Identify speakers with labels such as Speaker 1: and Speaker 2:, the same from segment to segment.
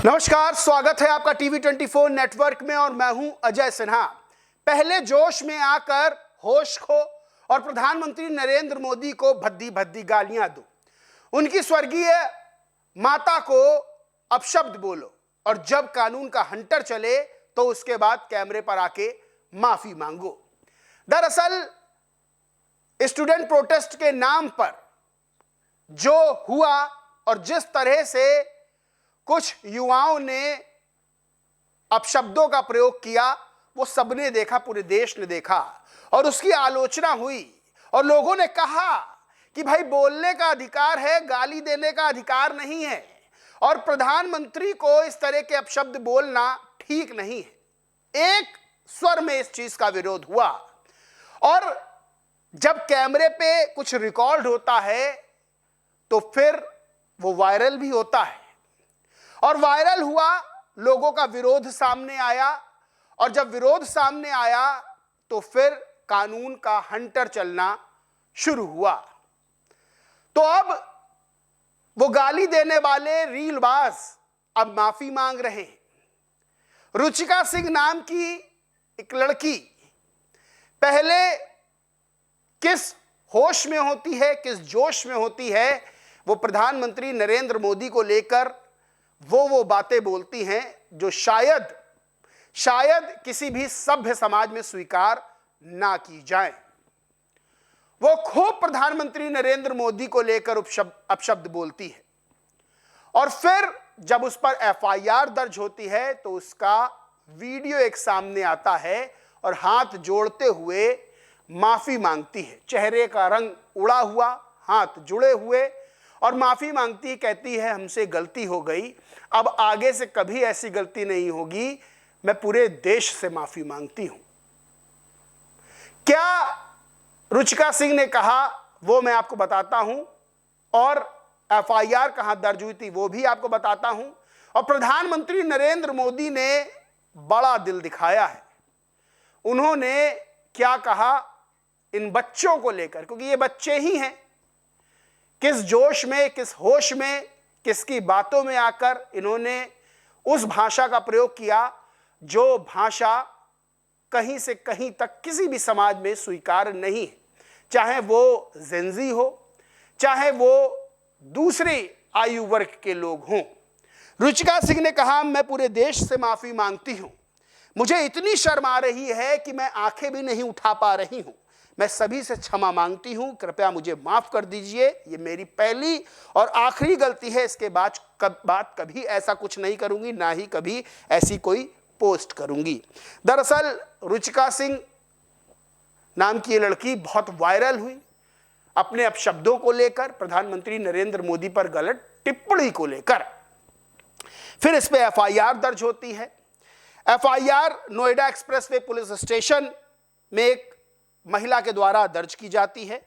Speaker 1: नमस्कार, स्वागत है आपका टीवी24 नेटवर्क में और मैं हूं अजय सिन्हा। पहले जोश में आकर होश खो और प्रधानमंत्री नरेंद्र मोदी को भद्दी भद्दी गालियां दो, उनकी स्वर्गीय माता को अपशब्द बोलो और जब कानून का हंटर चले तो उसके बाद कैमरे पर आके माफी मांगो। दरअसल स्टूडेंट प्रोटेस्ट के नाम पर जो हुआ और जिस तरह से कुछ युवाओं ने अपशब्दों का प्रयोग किया वो सबने देखा, पूरे देश ने देखा और उसकी आलोचना हुई और लोगों ने कहा कि भाई बोलने का अधिकार है, गाली देने का अधिकार नहीं है और प्रधानमंत्री को इस तरह के अपशब्द बोलना ठीक नहीं है। एक स्वर में इस चीज का विरोध हुआ और जब कैमरे पे कुछ रिकॉर्ड होता है तो फिर वो वायरल भी होता है और वायरल हुआ, लोगों का विरोध सामने आया और जब विरोध सामने आया तो फिर कानून का हंटर चलना शुरू हुआ। तो अब वो गाली देने वाले रीलबाज अब माफी मांग रहे हैं। रुचिका सिंह नाम की एक लड़की पहले किस होश में होती है, किस जोश में होती है, वो प्रधानमंत्री नरेंद्र मोदी को लेकर वो बातें बोलती हैं जो शायद किसी भी सभ्य समाज में स्वीकार ना की जाए। वो खूब प्रधानमंत्री नरेंद्र मोदी को लेकर अपशब्द बोलती है और फिर जब उस पर एफआईआर दर्ज होती है तो उसका वीडियो एक सामने आता है और हाथ जोड़ते हुए माफी मांगती है। चेहरे का रंग उड़ा हुआ, हाथ जुड़े हुए और माफी मांगती, कहती है हमसे गलती हो गई, अब आगे से कभी ऐसी गलती नहीं होगी, मैं पूरे देश से माफी मांगती हूं। क्या रुचिका सिंह ने कहा वो मैं आपको बताता हूं और एफआईआर कहां दर्ज हुई थी वो भी आपको बताता हूं। और प्रधानमंत्री नरेंद्र मोदी ने बड़ा दिल दिखाया है। उन्होंने क्या कहा इन बच्चों को लेकर, क्योंकि ये बच्चे ही हैं, किस जोश में, किस होश में, किसकी बातों में आकर इन्होंने उस भाषा का प्रयोग किया जो भाषा कहीं से कहीं तक किसी भी समाज में स्वीकार नहीं है, चाहे वो जेंजी हो, चाहे वो दूसरे आयु वर्ग के लोग हों। रुचिका सिंह ने कहा मैं पूरे देश से माफी मांगती हूं, मुझे इतनी शर्म आ रही है कि मैं आंखें भी नहीं उठा पा रही हूं, मैं सभी से क्षमा मांगती हूं, कृपया मुझे माफ कर दीजिए, ये मेरी पहली और आखिरी गलती है, इसके बाद कभी ऐसा कुछ नहीं करूंगी, ना ही कभी ऐसी कोई पोस्ट करूंगी। दरअसल रुचिका सिंह नाम की ये लड़की बहुत वायरल हुई अपने अपशब्दों को लेकर, प्रधानमंत्री नरेंद्र मोदी पर गलत टिप्पणी को लेकर। फिर इस पे एफआईआर दर्ज होती है। FIR Noida expressway police station में एक महिला के द्वारा दर्ज की जाती है।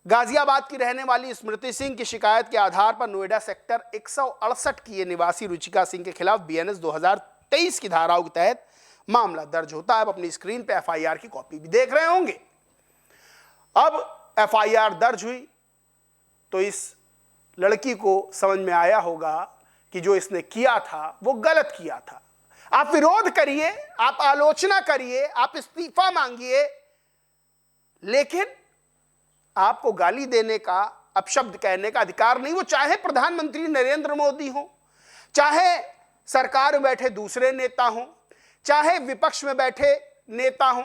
Speaker 1: गाजियाबाद की रहने वाली स्मृति सिंह की शिकायत के आधार पर नोएडा सेक्टर 168 की ये निवासी रुचिका सिंह के खिलाफ बीएनएस 2023 की धाराओं के तहत मामला दर्ज होता है। आप अपनी स्क्रीन पे एफआईआर की कॉपी भी देख रहे होंगे। अब एफआईआर दर्ज हुई तो इस लड़की को समझ में आया होगा कि जो इसने किया था वो गलत किया था। आप विरोध करिए, आप आलोचना करिए, आप इस्तीफा मांगिए, लेकिन आपको गाली देने का, अपशब्द कहने का अधिकार नहीं। वो चाहे प्रधानमंत्री नरेंद्र मोदी हो, चाहे सरकार में बैठे दूसरे नेता हो, चाहे विपक्ष में बैठे नेता हो,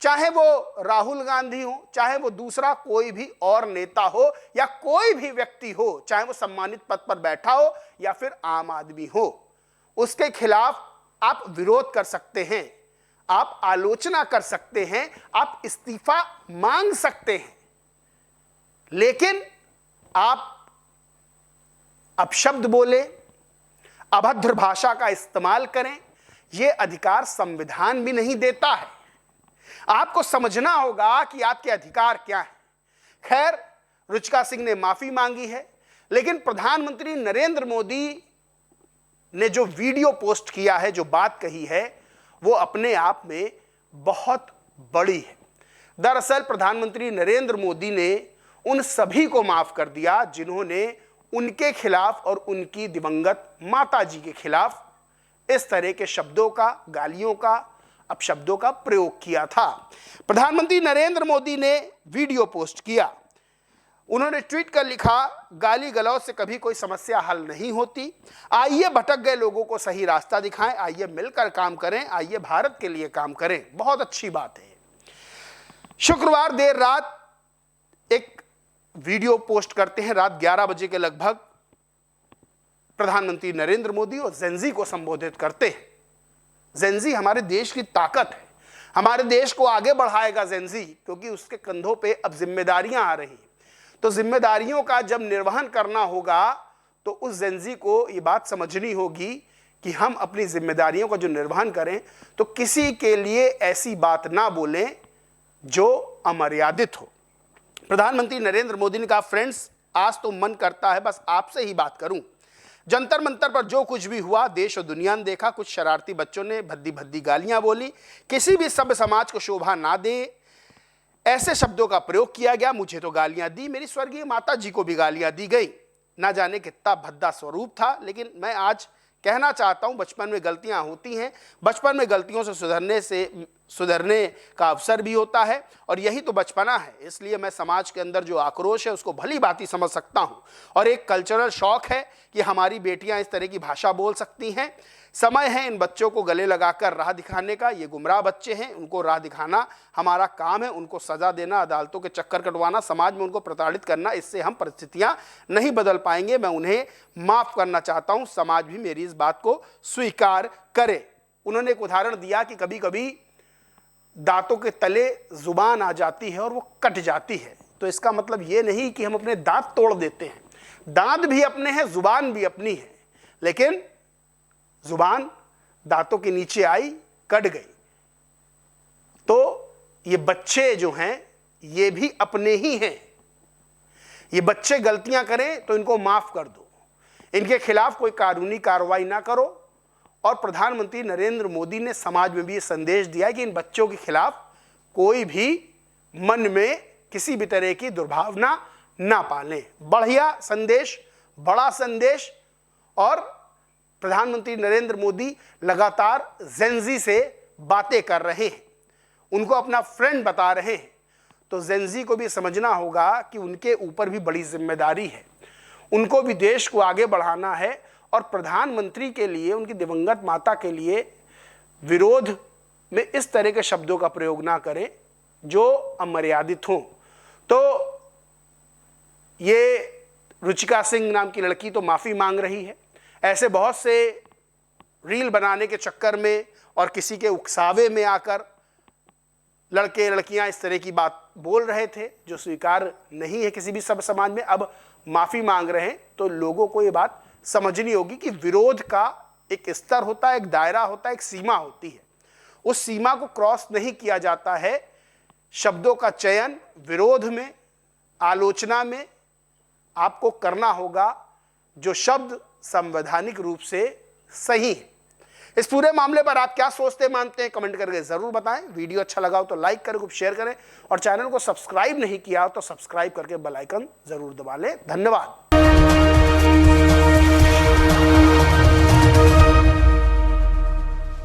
Speaker 1: चाहे वो राहुल गांधी हो, चाहे वो दूसरा कोई भी और नेता हो या कोई भी व्यक्ति हो, चाहे वो सम्मानित पद पर बैठा हो या फिर आम आदमी हो, उसके खिलाफ आप विरोध कर सकते हैं, आप आलोचना कर सकते हैं, आप इस्तीफा मांग सकते हैं, लेकिन आप अपशब्द बोले, अभद्र भाषा का इस्तेमाल करें, यह अधिकार संविधान भी नहीं देता है। आपको समझना होगा कि आपके अधिकार क्या हैं। खैर, रुचिका सिंह ने माफी मांगी है, लेकिन प्रधानमंत्री नरेंद्र मोदी ने जो वीडियो पोस्ट किया है, जो बात कही है, वो अपने आप में बहुत बड़ी है। दरअसल प्रधानमंत्री नरेंद्र मोदी ने उन सभी को माफ कर दिया जिन्होंने उनके खिलाफ और उनकी दिवंगत माता जी के खिलाफ इस तरह के शब्दों का, गालियों का, अपशब्दों का प्रयोग किया था। प्रधानमंत्री नरेंद्र मोदी ने वीडियो पोस्ट किया। उन्होंने ट्वीट कर लिखा, गाली गलौज से कभी कोई समस्या हल नहीं होती। आइए भटक गए लोगों को सही रास्ता दिखाएं, आइए मिलकर काम करें, आइए भारत के लिए काम करें। बहुत अच्छी बात है। शुक्रवार देर रात एक वीडियो पोस्ट करते हैं, रात 11 बजे के लगभग प्रधानमंत्री नरेंद्र मोदी और जेनजी को संबोधित करते हैं। जेनजी हमारे देश की ताकत है, हमारे देश को आगे बढ़ाएगा जेनजी, क्योंकि उसके कंधों पे अब जिम्मेदारियां आ रही हैं। तो जिम्मेदारियों का जब निर्वहन करना होगा तो उस जेनजी को ये बात समझनी होगी कि हम अपनी जिम्मेदारियों का जो निर्वहन करें तो किसी के लिए ऐसी बात ना बोलें जो अमर्यादित हो। प्रधानमंत्री नरेंद्र मोदी ने कहा, फ्रेंड्स, आज तो मन करता है बस आपसे ही बात करूं। जंतर मंतर पर जो कुछ भी हुआ देश और दुनिया ने देखा। कुछ शरारती बच्चों ने भद्दी भद्दी गालियां बोली, किसी भी सभ्य समाज को शोभा ना दे ऐसे शब्दों का प्रयोग किया गया। मुझे तो गालियां दी, मेरी स्वर्गीय माता जी को भी गालियां दी गई। ना जाने कितना भद्दा स्वरूप था, लेकिन मैं आज कहना चाहता हूं, बचपन में गलतियां होती हैं, बचपन में गलतियों से सुधरने का अवसर भी होता है और यही तो बचपना है। इसलिए मैं समाज के अंदर जो आक्रोश है उसको भली भांति समझ सकता हूं और एक कल्चरल शौक है कि हमारी बेटियां इस तरह की भाषा बोल सकती हैं। समय है इन बच्चों को गले लगाकर राह दिखाने का। ये गुमराह बच्चे हैं, उनको राह दिखाना हमारा काम है। उनको सजा देना, अदालतों के चक्कर कटवाना, समाज में उनको प्रताड़ित करना, इससे हम परिस्थितियां नहीं बदल पाएंगे। मैं उन्हें माफ करना चाहता हूं, समाज भी मेरी इस बात को स्वीकार करे। उन्होंने एक उदाहरण दिया कि कभी कभी दांतों के तले जुबान आ जाती है और वो कट जाती है, तो इसका मतलब ये नहीं कि हम अपने दांत तोड़ देते हैं। दांत भी अपने हैं, जुबान भी अपनी है, लेकिन जुबान दांतों के नीचे आई, कट गई। तो ये बच्चे जो हैं ये भी अपने ही हैं। ये बच्चे गलतियां करें तो इनको माफ कर दो, इनके खिलाफ कोई कानूनी कार्रवाई ना करो। और प्रधानमंत्री नरेंद्र मोदी ने समाज में भी ये संदेश दिया है कि इन बच्चों के खिलाफ कोई भी मन में किसी भी तरह की दुर्भावना ना पालें। बढ़िया संदेश, बड़ा संदेश। और प्रधानमंत्री नरेंद्र मोदी लगातार जेनजी से बातें कर रहे हैं, उनको अपना फ्रेंड बता रहे हैं। तो जेनजी को भी समझना होगा कि उनके ऊपर भी बड़ी जिम्मेदारी है, उनको भी देश को आगे बढ़ाना है। और प्रधानमंत्री के लिए, उनकी दिवंगत माता के लिए विरोध में इस तरह के शब्दों का प्रयोग ना करें जो अमर्यादित हों। तो ये रुचिका सिंह नाम की लड़की तो माफ़ी मांग रही है। ऐसे बहुत से रील बनाने के चक्कर में और किसी के उकसावे में आकर लड़के लड़कियां इस तरह की बात बोल रहे थे जो स्वीकार नहीं है किसी भी सब समाज में। अब माफ़ी मांग रहे हैं तो लोगों को ये बात समझनी होगी कि विरोध का एक स्तर होता है, एक दायरा होता है, एक सीमा होती है। उस सीमा को क्रॉस नहीं किया जाता है। शब्दों का चयन विरोध में, आलोचना में आपको करना होगा जो शब्द संवैधानिक रूप से सही है। इस पूरे मामले पर आप क्या सोचते मानते हैं, कमेंट करके जरूर बताएं। वीडियो अच्छा लगा हो तो लाइक करें, खूब शेयर करें और चैनल को सब्सक्राइब नहीं किया हो तो सब्सक्राइब करके बेल आइकन जरूर दबा लें। धन्यवाद।